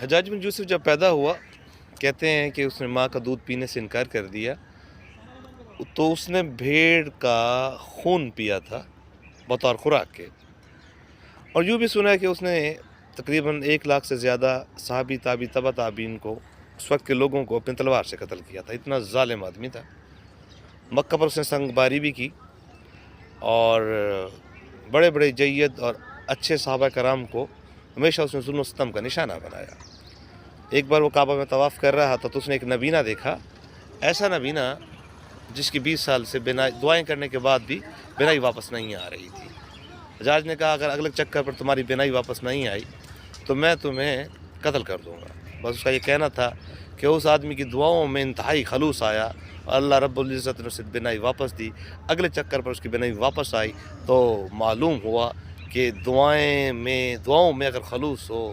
حجاج بن یوسف جب پیدا ہوا، کہتے ہیں کہ اس نے ماں کا دودھ پینے سے انکار کر دیا، تو اس نے بھیڑ کا خون پیا تھا بطور خوراک کے، اور یوں بھی سنا ہے کہ اس نے تقریباً 1 لاکھ سے زیادہ صحابی تابی تبع تابعین کو، اس وقت کے لوگوں کو اپنی تلوار سے قتل کیا تھا۔ اتنا ظالم آدمی تھا۔ مکہ پر اس نے سنگ باری بھی کی، اور بڑے بڑے جید اور اچھے صحابہ کرام کو ہمیشہ اس نے ظلم و ستم کا نشانہ بنایا۔ ایک بار وہ کعبہ میں طواف کر رہا تھا تو اس نے ایک نبینہ دیکھا، ایسا نبینہ جس کی 20 سال سے دعائیں کرنے کے بعد بھی بینائی واپس نہیں آ رہی تھی۔ حجاج نے کہا اگر اگلے چکر پر تمہاری بینائی واپس نہیں آئی تو میں تمہیں قتل کر دوں گا۔ بس اس کا یہ کہنا تھا کہ اس آدمی کی دعاؤں میں انتہائی خلوص آیا، اور اللہ رب العزت نے اسے بینائی واپس دی۔ اگلے چکر پر اس کی بینائی واپس آئی تو معلوم ہوا کہ دعاؤں میں اگر خلوص ہو